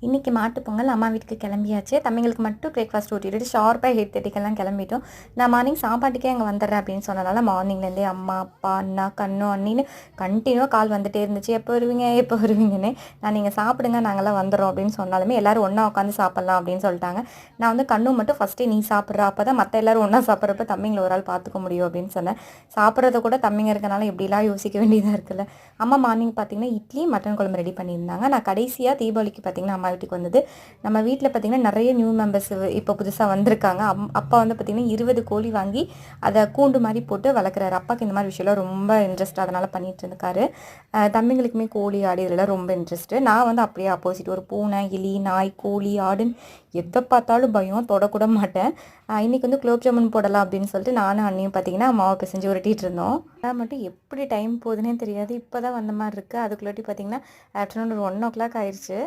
இன்றைக்கி மாட்டு பொங்கல் அம்மா வீட்டுக்கு கிளம்பியாச்சு. தம்பிங்களுக்கு மட்டும் பிரேக்ஃபாஸ்ட் ஊட்டிட்டு ஷார்ப்பாக 8:30க்கெல்லாம் கிளம்பிட்டோம். நான் மார்னிங் சாப்பாட்டுக்கே அங்கே வந்துடுறேன் அப்படின்னு சொன்னதால மார்னிங்லேருந்தே அம்மா, அப்பா, அண்ணா, கண்ணு, அண்ணின்னு கண்டினியூவாக கால் வந்துகிட்டே இருந்துச்சு. எப்போ வருவீங்க எப்போ வருவீங்கன்னு. நான் நீங்கள் சாப்பிடுங்க நாங்கள்லாம் வந்துடுறோம் அப்படின்னு சொன்னாலுமே எல்லோரும் ஒன்றா உட்காந்து சாப்பிட்லாம் அப்படின்னு சொல்லிட்டாங்க. நான் வந்து கண்ணு மட்டும் ஃபஸ்ட்டே நீ சாப்பிட்ற, அப்போ தான் மற்ற எல்லோரும் ஒன்றா சாப்பிட்றப்ப தம்பிங்களை ஒரு ஆள் பார்த்துக்க முடியும் அப்படின்னு சொன்னேன். சாப்பிட்றத கூட தம்பிங்க இருக்கனால எப்படிலாம் யோசிக்க வேண்டியதாக இருக்குல்ல. அம்மா மார்னிங் பார்த்திங்கன்னா இட்லி மட்டன் குழம்பு ரெடி பண்ணியிருந்தாங்க. நான் கடைசியாக தீபாவளிக்கு பார்த்திங்கன்னா அம்மா வீட்டுக்கு வந்தது. நம்ம வீட்டில் பார்த்திங்கன்னா நிறைய நியூ மெம்பர்ஸ் இப்போ புதுசாக வந்திருக்காங்க. அப்பா வந்து பார்த்திங்கன்னா 20 கோழி வாங்கி அதை கூண்டு மாதிரி போட்டு வளர்க்குறாரு. அப்பாவுக்கு இந்த மாதிரி விஷயம்லாம் ரொம்ப இன்ட்ரெஸ்ட், அதனால் பண்ணிட்டு இருக்காரு. தம்பிங்களுக்குமே கோழி ஆடு இதெல்லாம் ரொம்ப இன்ட்ரெஸ்ட்டு. நான் வந்து அப்படியே ஆப்போசிட். ஒரு பூனை, எலி, நாய், கோழி, ஆடுன்னு எதை பார்த்தாலும் பயம், தொடக்கூட மாட்டேன். இன்றைக்கி வந்து குலோப் ஜாமுன் போடலாம் அப்படின்னு சொல்லிட்டு நானும் அண்ணியும் பார்த்திங்கன்னா மாவை பிசைஞ்சு உருட்டிகிட்டு இருந்தோம். நான் மட்டும் எப்படி டைம் போகுதுன்னே தெரியாது. இப்போ தான் வந்த மாதிரி இருக்குது. அதுக்குள்ளாட்டி பார்த்திங்கன்னா ஆஃப்டர்நூன் ஒரு 1 o'clock ஆயிடுச்சு.